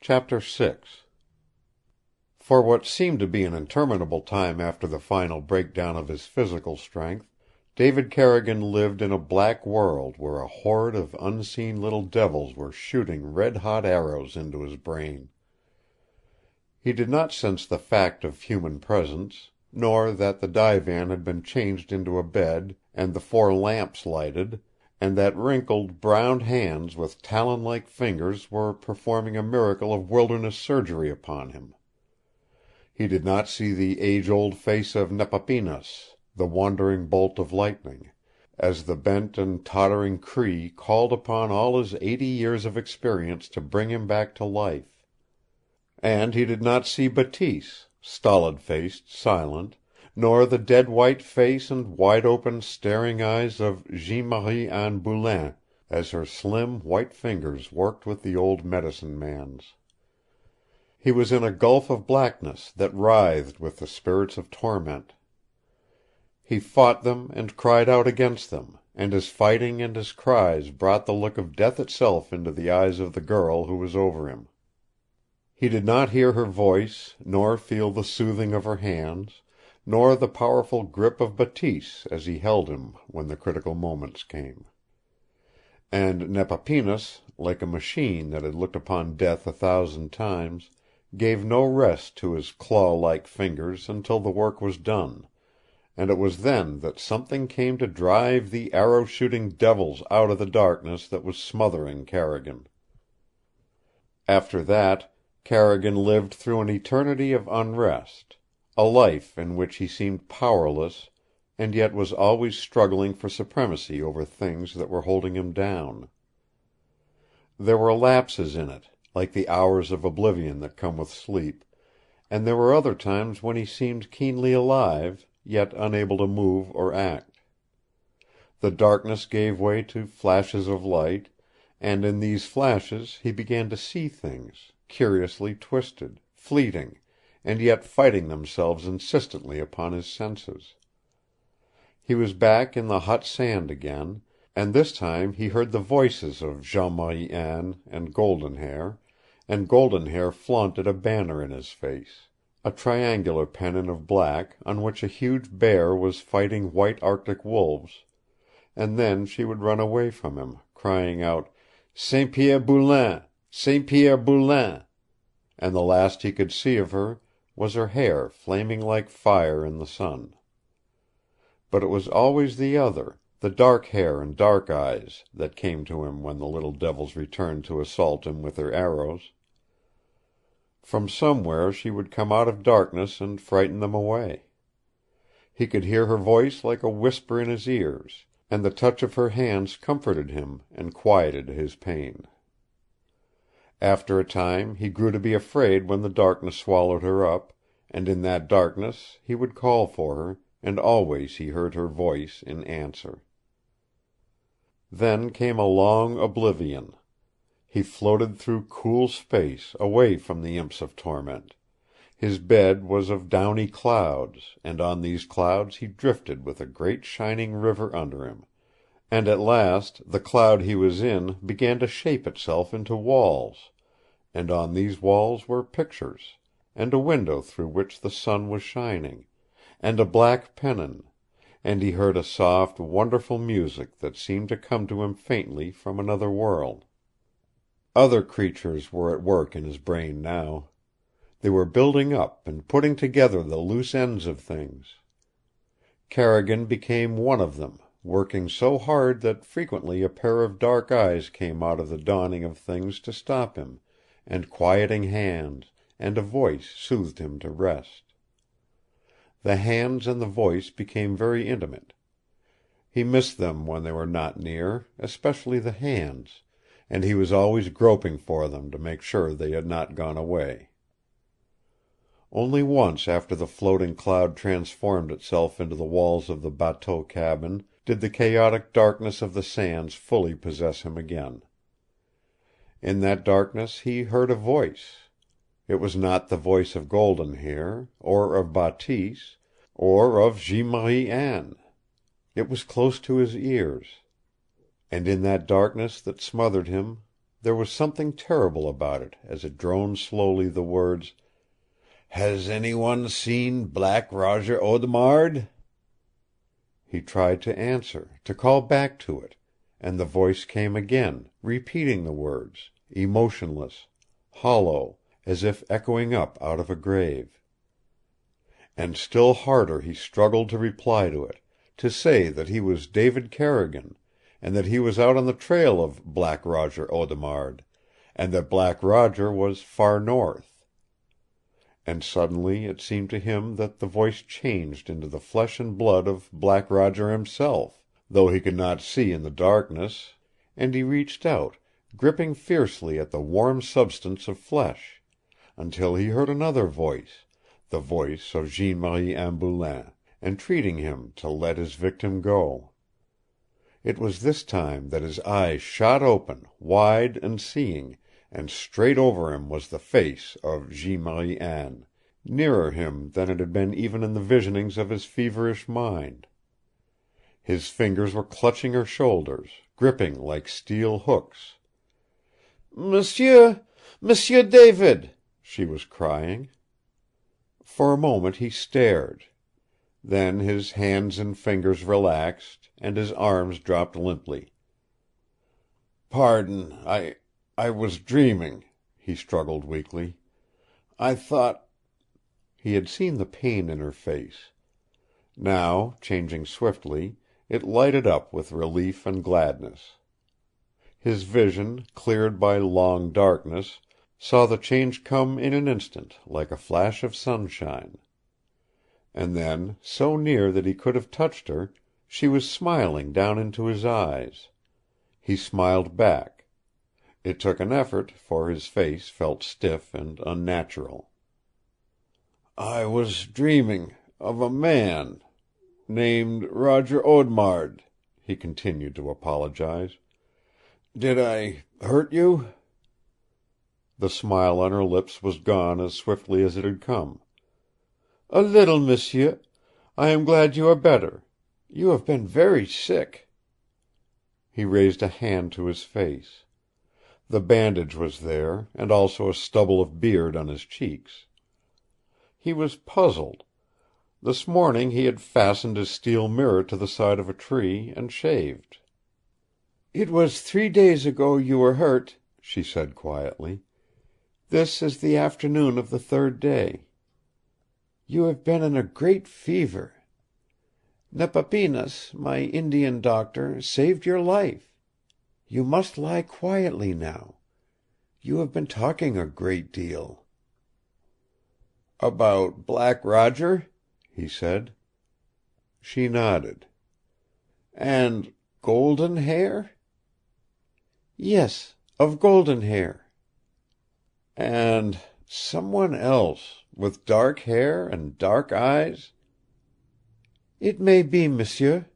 Chapter 6 For what seemed to be an interminable time after the final breakdown of his physical strength, David Carrigan lived in a black world where a horde of unseen little devils were shooting red-hot arrows into his brain. He did not sense the fact of human presence, nor that the divan had been changed into a bed and the 4 lamps lighted, and that wrinkled, browned hands with talon-like fingers were performing a miracle of wilderness surgery upon him. He did not see the age-old face of Nepapinas, the wandering bolt of lightning, as the bent and tottering Cree called upon all his 80 years of experience to bring him back to life. And he did not see Bateese, stolid-faced, silent, nor the dead-white face and wide-open, staring eyes of Jeanne Marie Anne Boulain, as her slim, white fingers worked with the old medicine man's. He was in a gulf of blackness that writhed with the spirits of torment. He fought them and cried out against them, and his fighting and his cries brought the look of death itself into the eyes of the girl who was over him. He did not hear her voice, nor feel the soothing of her hands, nor the powerful grip of Bateese as he held him when the critical moments came. And Nepapinas, like a machine that had looked upon death 1,000 times, gave no rest to his claw-like fingers until the work was done, and it was then that something came to drive the arrow-shooting devils out of the darkness that was smothering Carrigan. After that, Carrigan lived through an eternity of unrest, a life in which he seemed powerless and yet was always struggling for supremacy over things that were holding him down. There were lapses in it, like the hours of oblivion that come with sleep, and there were other times when he seemed keenly alive, yet unable to move or act. The darkness gave way to flashes of light, and in these flashes he began to see things, curiously twisted, fleeting, and yet fighting themselves insistently upon his senses. He was back in the hot sand again, and this time he heard the voices of Jeanne Marie Anne and Golden Hair flaunted a banner in his face, a triangular pennon of black on which a huge bear was fighting white Arctic wolves, and then she would run away from him, crying out, "St. Pierre Boulain! St. Pierre Boulain!" And the last he could see of her was her hair flaming like fire in the sun. But it was always the other, the dark hair and dark eyes, that came to him when the little devils returned to assault him with their arrows. From somewhere she would come out of darkness and frighten them away. He could hear her voice like a whisper in his ears, and the touch of her hands comforted him and quieted his pain. After a time he grew to be afraid when the darkness swallowed her up, and in that darkness he would call for her, and always he heard her voice in answer. Then came a long oblivion. He floated through cool space, away from the imps of torment. His bed was of downy clouds, and on these clouds he drifted with a great shining river under him, and at last the cloud he was in began to shape itself into walls, and on these walls were pictures, and a window through which the sun was shining, and a black pennon, and he heard a soft, wonderful music that seemed to come to him faintly from another world. Other creatures were at work in his brain now. They were building up and putting together the loose ends of things. Carrigan became one of them, working so hard that frequently a pair of dark eyes came out of the dawning of things to stop him, and quieting hands, and a voice soothed him to rest. The hands and the voice became very intimate. He missed them when they were not near, especially the hands, and he was always groping for them to make sure they had not gone away. Only once after the floating cloud transformed itself into the walls of the bateau cabin did the chaotic darkness of the sands fully possess him again. In that darkness he heard a voice. It was not the voice of Golden Hair, or of Bateese, or of Jeanne Marie Anne. It was close to his ears. And in that darkness that smothered him, there was something terrible about it as it droned slowly the words, "Has anyone seen Black Roger Audemard?" He tried to answer, to call back to it, and the voice came again, repeating the words, emotionless, hollow, as if echoing up out of a grave. And still harder he struggled to reply to it, to say that he was David Carrigan, and that he was out on the trail of Black Roger Audemard, and that Black Roger was far north. And suddenly it seemed to him that the voice changed into the flesh and blood of Black Roger himself, though he could not see in the darkness, and he reached out, gripping fiercely at the warm substance of flesh, until he heard another voice, the voice of Jeanne Marie Anne Boulain, entreating him to let his victim go. It was this time that his eyes shot open, wide and seeing, and straight over him was the face of Jeanne Marie Anne, nearer him than it had been even in the visionings of his feverish mind. His fingers were clutching her shoulders, gripping like steel hooks. "Monsieur! Monsieur David!" she was crying. For a moment he stared. Then his hands and fingers relaxed, and his arms dropped limply. "Pardon, I was dreaming," he struggled weakly. "I thought—" He had seen the pain in her face. Now, changing swiftly, it lighted up with relief and gladness. His vision, cleared by long darkness, saw the change come in an instant, like a flash of sunshine. And then, so near that he could have touched her, she was smiling down into his eyes. He smiled back. It took an effort, for his face felt stiff and unnatural. "I was dreaming of a man named Roger Audemard," he continued to apologize. "Did I hurt you?" The smile on her lips was gone as swiftly as it had come. "A little, monsieur. I am glad you are better. You have been very sick." He raised a hand to his face. The bandage was there, and also a stubble of beard on his cheeks. He was puzzled. This morning he had fastened his steel mirror to the side of a tree and shaved. "It was 3 days ago you were hurt," she said quietly. "This is the afternoon of the 3rd day. You have been in a great fever. Nepapinas, my Indian doctor, saved your life. You must lie quietly now. You have been talking a great deal." "About Black Roger?" he said. She nodded. "And Golden Hair?" "Yes, of Golden Hair." "And someone else, with dark hair and dark eyes?" "It may be, monsieur."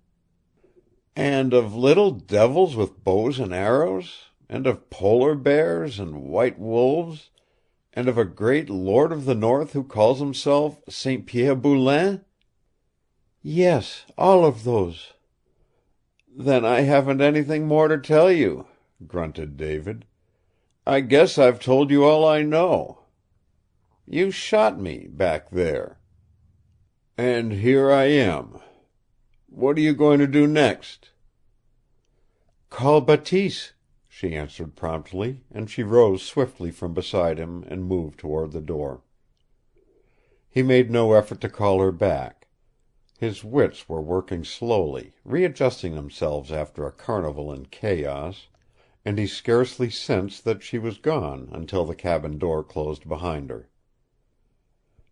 "And of little devils with bows and arrows, and of polar bears and white wolves, and of a great lord of the north who calls himself St. Pierre Boulain?" "Yes, all of those." "Then I haven't anything more to tell you," grunted David. "I guess I've told you all I know. You shot me, back there. And here I am. What are you going to do next?" "Call Bateese," she answered promptly, and she rose swiftly from beside him and moved toward the door. He made no effort to call her back. His wits were working slowly, readjusting themselves after a carnival in chaos, and he scarcely sensed that she was gone until the cabin door closed behind her.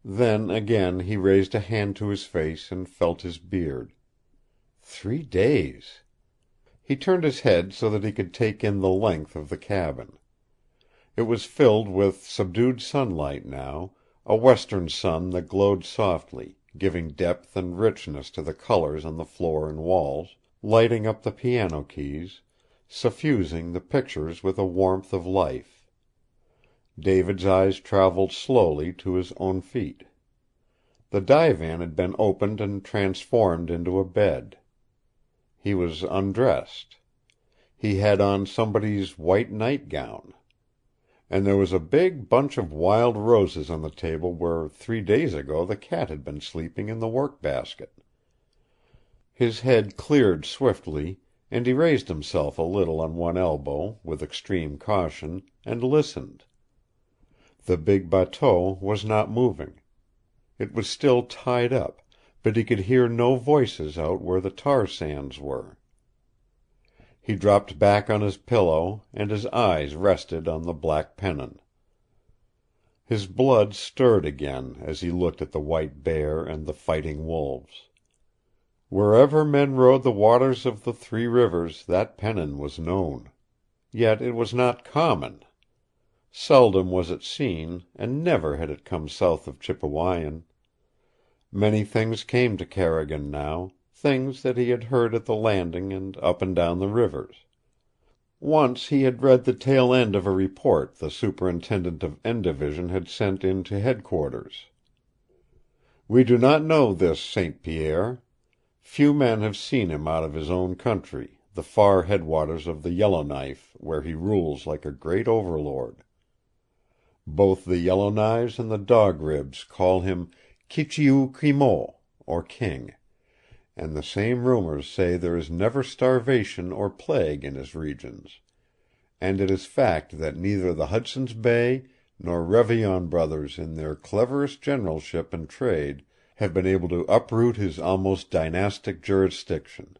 Then again he raised a hand to his face and felt his beard. 3 days! He turned his head so that he could take in the length of the cabin. It was filled with subdued sunlight now, a western sun that glowed softly, giving depth and richness to the colors on the floor and walls, lighting up the piano keys, suffusing the pictures with a warmth of life. David's eyes traveled slowly to his own feet. The divan had been opened and transformed into a bed. He was undressed. He had on somebody's white nightgown. And there was a big bunch of wild roses on the table where 3 days ago the cat had been sleeping in the work-basket. His head cleared swiftly, and he raised himself a little on one elbow, with extreme caution, and listened. The big bateau was not moving. It was still tied up, but he could hear no voices out where the tar sands were. He dropped back on his pillow, and his eyes rested on the black pennon. His blood stirred again as he looked at the white bear and the fighting wolves. Wherever men rode the waters of the 3 rivers that pennon was known. Yet it was not common. Seldom was it seen, and never had it come south of Chipewyan. Many things came to Carrigan now, things that he had heard at the Landing and up and down the rivers. Once he had read the tail end of a report the superintendent of N Division had sent in to headquarters. "We do not know this St. Pierre. Few men have seen him out of his own country, the far headwaters of the Yellowknife, where he rules like a great overlord. Both the Yellowknives and the Dog Ribs call him Kichiu-Kwimo, or King, and the same rumors say there is never starvation or plague in his regions, and it is fact that neither the Hudson's Bay nor Revillon brothers in their cleverest generalship and trade have been able to uproot his almost dynastic jurisdiction.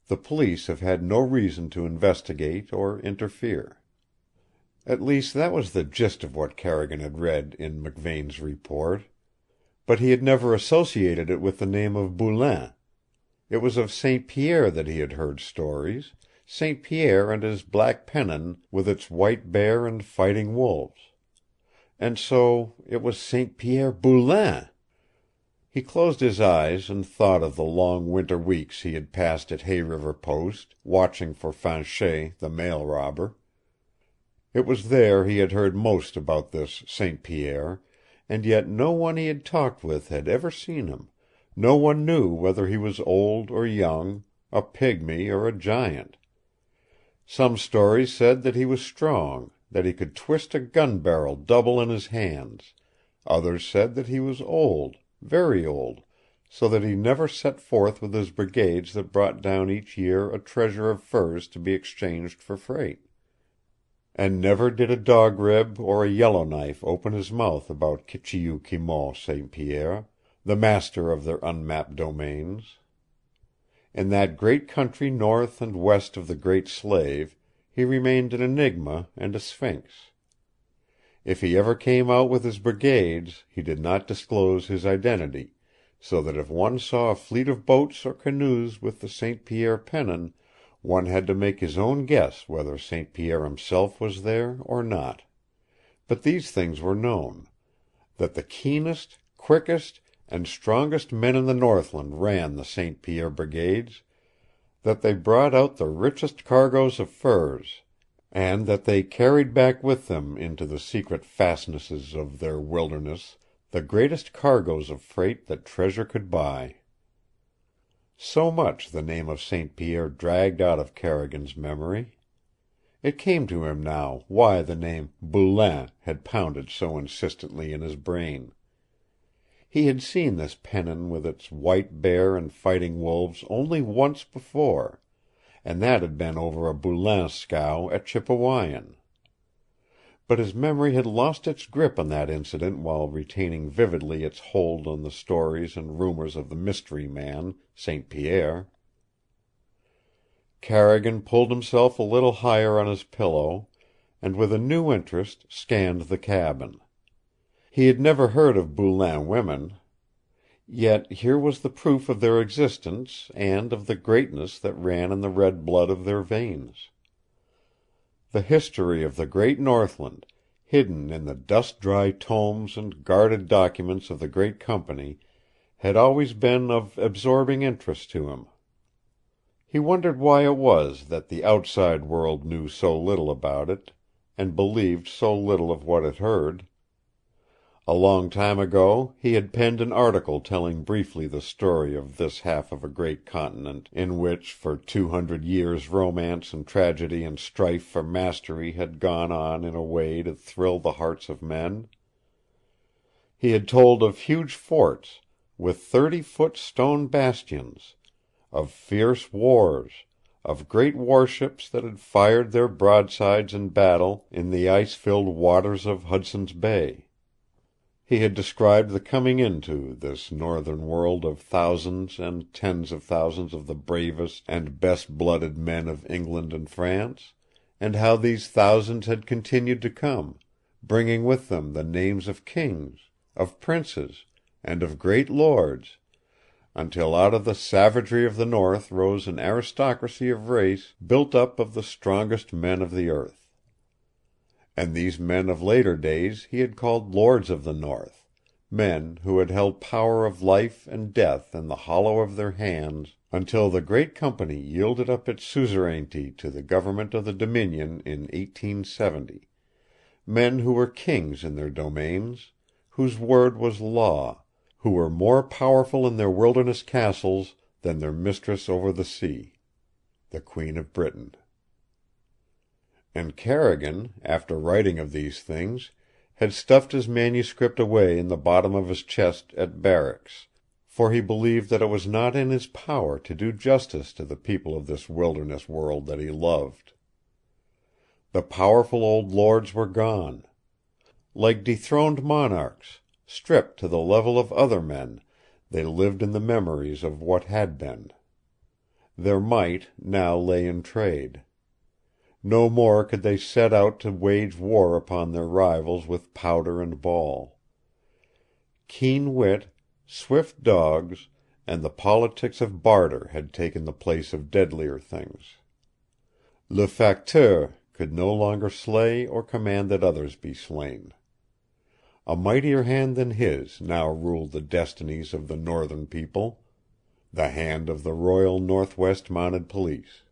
The police have had no reason to investigate or interfere." At least that was the gist of what Carrigan had read in McVane's report. But he had never associated it with the name of Boulain. It was of St. Pierre that he had heard stories, St. Pierre and his black pennon with its white bear and fighting wolves. And so it was St. Pierre Boulain! He closed his eyes and thought of the long winter weeks he had passed at Hay River Post, watching for Fanchet, the mail robber. It was there he had heard most about this St. Pierre, and yet no one he had talked with had ever seen him. No one knew whether he was old or young, a pygmy or a giant. Some stories said that he was strong, that he could twist a gun barrel double in his hands. Others said that he was old, very old, so that he never set forth with his brigades that brought down each year a treasure of furs to be exchanged for freight. And never did a Dog Rib or a Yellowknife open his mouth about Kichiu-Kwimo St. Pierre, the master of their unmapped domains. In that great country north and west of the Great Slave he remained an enigma and a sphinx. If he ever came out with his brigades, he did not disclose his identity, so that if one saw a fleet of boats or canoes with the St. Pierre pennon, one had to make his own guess whether St. Pierre himself was there or not. But these things were known: that the keenest, quickest, and strongest men in the Northland ran the St. Pierre brigades, that they brought out the richest cargoes of furs, and that they carried back with them into the secret fastnesses of their wilderness the greatest cargoes of freight that treasure could buy. So much the name of St. Pierre dragged out of Carrigan's memory. It came to him now why the name Boulain had pounded so insistently in his brain. He had seen this pennon with its white bear and fighting wolves only once before, and that had been over a Boulain scow at Chipewyan. But his memory had lost its grip on that incident while retaining vividly its hold on the stories and rumors of the mystery man, St. Pierre. Carrigan pulled himself a little higher on his pillow, and with a new interest scanned the cabin. He had never heard of Boulain women. Yet here was the proof of their existence and of the greatness that ran in the red blood of their veins. The history of the great Northland, hidden in the dust-dry tomes and guarded documents of the great company, had always been of absorbing interest to him. He wondered why it was that the outside world knew so little about it, and believed so little of what it heard. A long time ago he had penned an article telling briefly the story of this half of a great continent in which for 200 years romance and tragedy and strife for mastery had gone on in a way to thrill the hearts of men. He had told of huge forts with 30-foot stone bastions, of fierce wars, of great warships that had fired their broadsides in battle in the ice-filled waters of Hudson's Bay. He had described the coming into this northern world of thousands and tens of thousands of the bravest and best-blooded men of England and France, and how these thousands had continued to come, bringing with them the names of kings, of princes, and of great lords, until out of the savagery of the north rose an aristocracy of race built up of the strongest men of the earth. And these men of later days he had called Lords of the North, men who had held power of life and death in the hollow of their hands until the Great Company yielded up its suzerainty to the government of the Dominion in 1870, men who were kings in their domains, whose word was law, who were more powerful in their wilderness castles than their mistress over the sea, the Queen of Britain. And Carrigan, after writing of these things, had stuffed his manuscript away in the bottom of his chest at barracks, for he believed that it was not in his power to do justice to the people of this wilderness world that he loved. The powerful old lords were gone. Like dethroned monarchs, stripped to the level of other men, they lived in the memories of what had been. Their might now lay in trade. No more could they set out to wage war upon their rivals with powder and ball. Keen wit, swift dogs, and the politics of barter had taken the place of deadlier things. Le Facteur could no longer slay or command that others be slain. A mightier hand than his now ruled the destinies of the northern people, the hand of the Royal Northwest Mounted Police.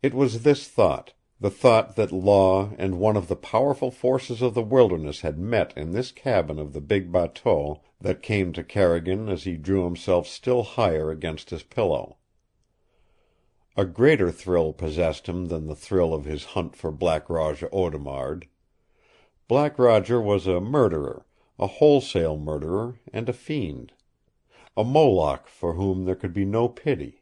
It was this thought, the thought that law and one of the powerful forces of the wilderness had met in this cabin of the big bateau, that came to Carrigan as he drew himself still higher against his pillow. A greater thrill possessed him than the thrill of his hunt for Black Roger Audemard. Black Roger was a murderer, a wholesale murderer, and a fiend. A Moloch for whom there could be no pity.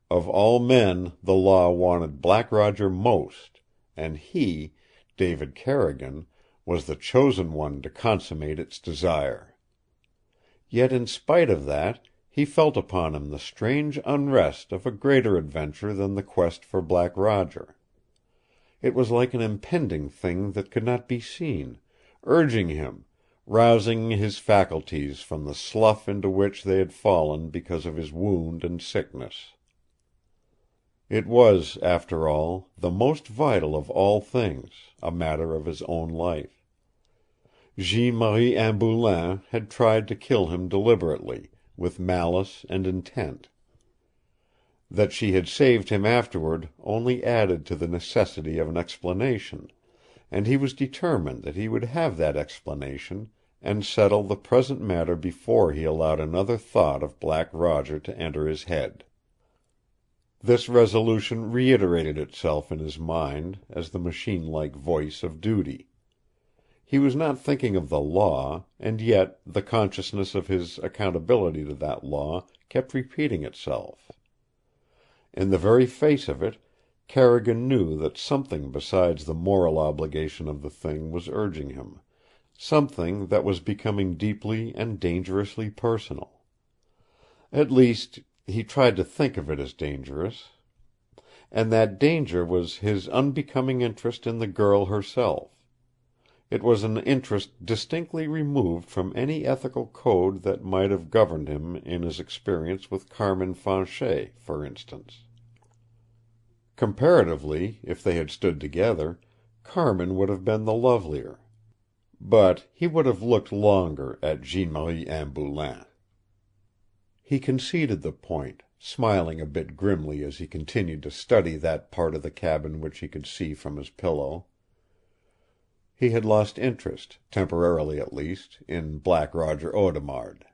Of all men the law wanted Black Roger most, and he, David Carrigan, was the chosen one to consummate its desire. Yet in spite of that, he felt upon him the strange unrest of a greater adventure than the quest for Black Roger. It was like an impending thing that could not be seen, urging him, rousing his faculties from the slough into which they had fallen because of his wound and sickness. It was, after all, the most vital of all things, a matter of his own life. Jeanne Marie Anne Boulain had tried to kill him deliberately, with malice and intent. That she had saved him afterward only added to the necessity of an explanation, and he was determined that he would have that explanation and settle the present matter before he allowed another thought of Black Roger to enter his head. This resolution reiterated itself in his mind as the machine-like voice of duty. He was not thinking of the law, and yet the consciousness of his accountability to that law kept repeating itself. In the very face of it, Carrigan knew that something besides the moral obligation of the thing was urging him, something that was becoming deeply and dangerously personal. At least, he tried to think of it as dangerous. And that danger was his unbecoming interest in the girl herself. It was an interest distinctly removed from any ethical code that might have governed him in his experience with Carmin Fanchet, for instance. Comparatively, if they had stood together, Carmin would have been the lovelier. But he would have looked longer at Jeanne Marie Anne Boulain. He conceded the point, smiling a bit grimly as he continued to study that part of the cabin which he could see from his pillow. He had lost interest, temporarily at least, in Black Roger Audemard.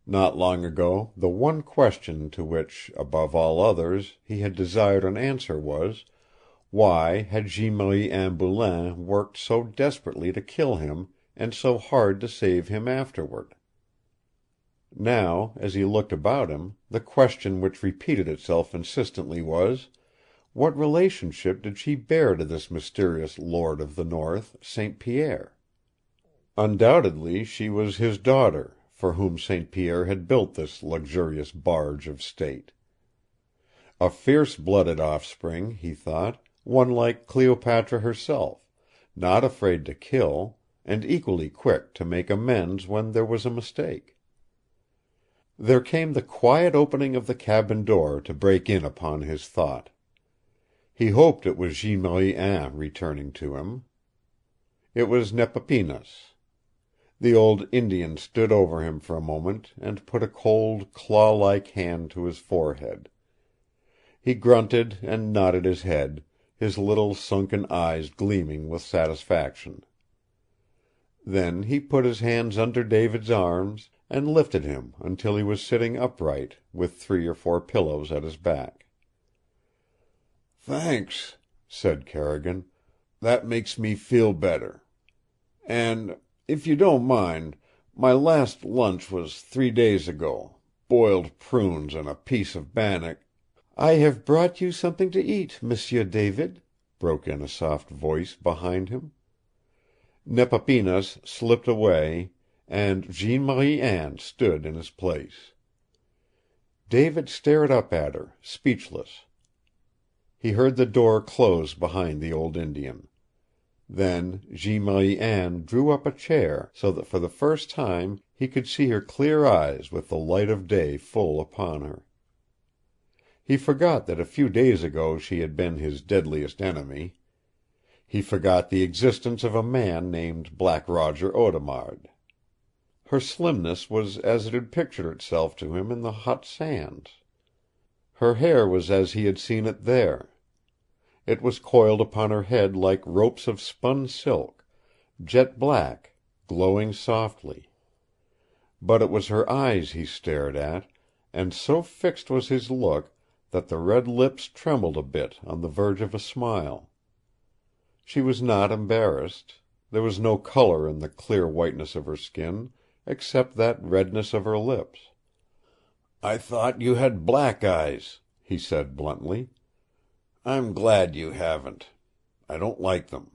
Not long ago the one question to which, above all others, he had desired an answer was, why had Jeanne Marie Anne Boulain worked so desperately to kill him and so hard to save him afterward? Now, as he looked about him, the question which repeated itself insistently was, what relationship did she bear to this mysterious Lord of the North, St. Pierre? Undoubtedly she was his daughter, for whom St. Pierre had built this luxurious barge of state. A fierce-blooded offspring, he thought, one like Cleopatra herself, not afraid to kill, and equally quick to make amends when there was a mistake. There came the quiet opening of the cabin door to break in upon his thought. He hoped it was Jeanne Marie Anne returning to him. It was Nepapinas. The old Indian stood over him for a moment and put a cold, claw-like hand to his forehead. He grunted and nodded his head, his little sunken eyes gleaming with satisfaction. Then he put his hands under David's arms and lifted him until he was sitting upright, with 3 or 4 pillows at his back. "Thanks," said Carrigan. "That makes me feel better. And, if you don't mind, my last lunch was 3 days ago. Boiled prunes and a piece of bannock—" "I have brought you something to eat, M'sieu David," broke in a soft voice behind him. Nepapinas slipped away, and Jeanne Marie Anne stood in his place. David stared up at her, speechless. He heard the door close behind the old Indian. Then Jeanne Marie Anne drew up a chair, so that for the first time he could see her clear eyes with the light of day full upon her. He forgot that a few days ago she had been his deadliest enemy. He forgot the existence of a man named Black Roger Audemard. Her slimness was as it had pictured itself to him in the hot sands. Her hair was as he had seen it there. It was coiled upon her head like ropes of spun silk, jet black, glowing softly. But it was her eyes he stared at, and so fixed was his look that the red lips trembled a bit on the verge of a smile. She was not embarrassed. There was no color in the clear whiteness of her skin, except that redness of her lips. "I thought you had black eyes," he said bluntly. "I'm glad you haven't. I don't like them.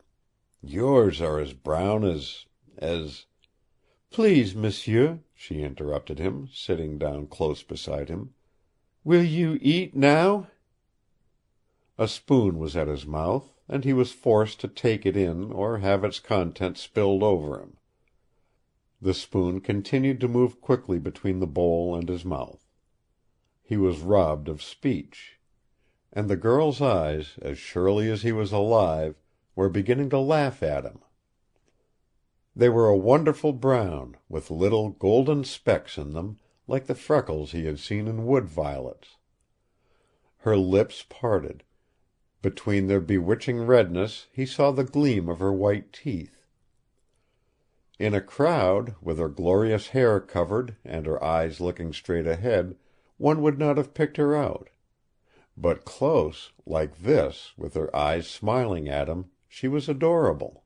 Yours are as brown as—" "Please, monsieur," she interrupted him, sitting down close beside him. "Will you eat now?" A spoon was at his mouth, and he was forced to take it in or have its contents spilled over him. The spoon continued to move quickly between the bowl and his mouth. He was robbed of speech. And the girl's eyes, as surely as he was alive, were beginning to laugh at him. They were a wonderful brown, with little golden specks in them, like the freckles he had seen in wood violets. Her lips parted. Between their bewitching redness he saw the gleam of her white teeth. In a crowd, with her glorious hair covered and her eyes looking straight ahead, one would not have picked her out. But close, like this, with her eyes smiling at him, she was adorable.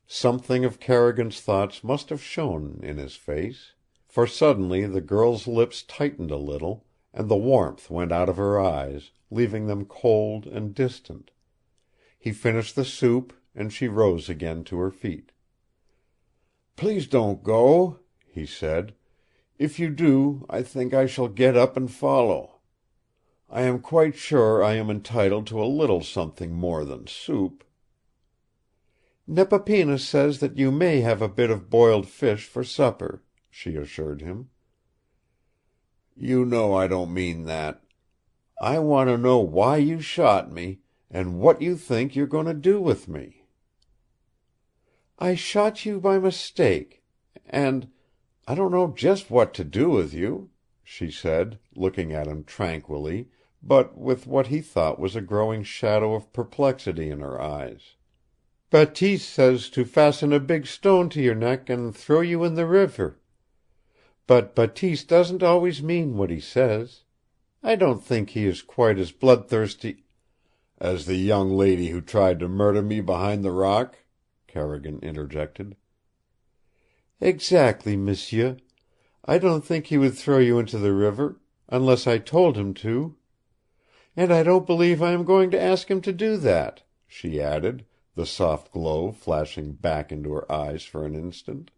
Something of Carrigan's thoughts must have shone in his face, for suddenly the girl's lips tightened a little, and the warmth went out of her eyes, leaving them cold and distant. He finished the soup, and she rose again to her feet. "Please don't go," he said. "If you do, I think I shall get up and follow. I am quite sure I am entitled to a little something more than soup." "Nepapinas says that you may have a bit of boiled fish for supper," she assured him. "You know I don't mean that. I want to know why you shot me, and what you think you're going to do with me." "I shot you by mistake, and—I don't know just what to do with you," she said, looking at him tranquilly, but with what he thought was a growing shadow of perplexity in her eyes. Baptiste says to fasten a big stone to your neck and throw you in the river. But Baptiste doesn't always mean what he says. I don't think he is quite as bloodthirsty—" "As the young lady who tried to murder me behind the rock?" Carrigan interjected. "Exactly, m'sieu. I don't think he would throw you into the river, unless I told him to. And I don't believe I am going to ask him to do that," she added, the soft glow flashing back into her eyes for an instant.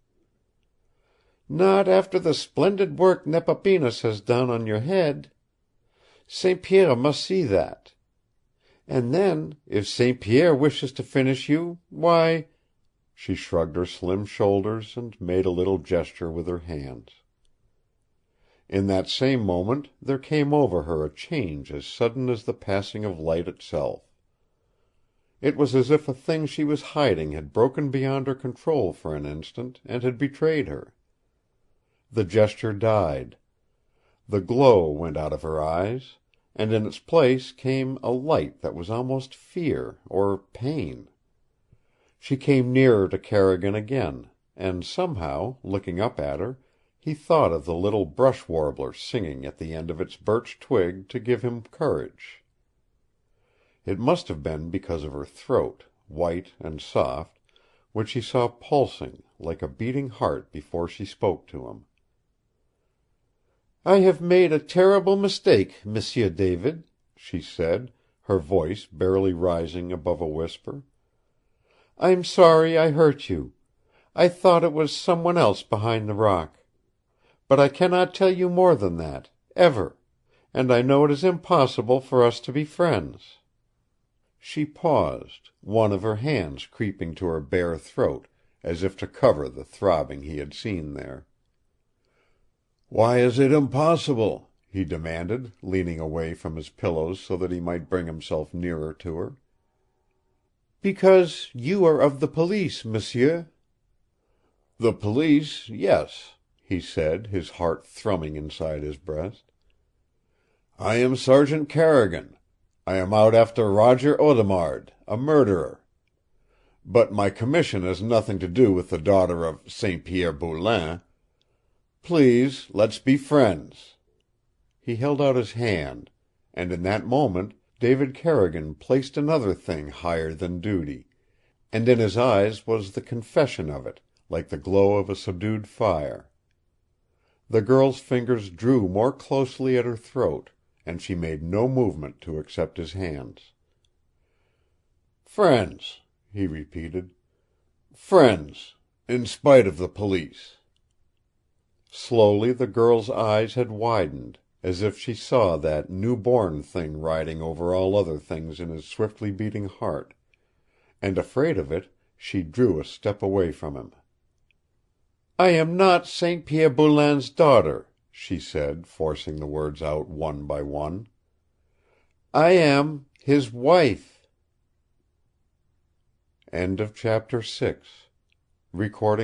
"Not after the splendid work Nepapinas has done on your head. St. Pierre must see that. And then, if St. Pierre wishes to finish you, why—" She shrugged her slim shoulders and made a little gesture with her hands. In that same moment there came over her a change as sudden as the passing of light itself. It was as if a thing she was hiding had broken beyond her control for an instant and had betrayed her. The gesture died. The glow went out of her eyes, and in its place came a light that was almost fear or pain. She came nearer to Carrigan again, and somehow, looking up at her, he thought of the little brush warbler singing at the end of its birch twig to give him courage. It must have been because of her throat, white and soft, which he saw pulsing like a beating heart before she spoke to him. "I have made a terrible mistake, M'sieu David," she said, her voice barely rising above a whisper. "I'm sorry I hurt you. I thought it was someone else behind the rock. But I cannot tell you more than that, ever, and I know it is impossible for us to be friends." She paused, one of her hands creeping to her bare throat, as if to cover the throbbing he had seen there. "Why is it impossible?" he demanded, leaning away from his pillows so that he might bring himself nearer to her. "Because you are of the police, m'sieu." "The police, yes," he said, his heart thrumming inside his breast. "I am Sergeant Carrigan. I am out after Roger Audemard, a murderer. But my commission has nothing to do with the daughter of St. Pierre Boulain. Please, let's be friends." He held out his hand, and in that moment David Carrigan placed another thing higher than duty, and in his eyes was the confession of it, like the glow of a subdued fire. The girl's fingers drew more closely at her throat, and she made no movement to accept his hands. "Friends," he repeated. "Friends, in spite of the police." Slowly the girl's eyes had widened, as if she saw that new-born thing riding over all other things in his swiftly beating heart, and afraid of it, she drew a step away from him. "I am not St. Pierre Boulain's daughter," she said, forcing the words out one by one. "I am his wife." End of chapter 6. Recording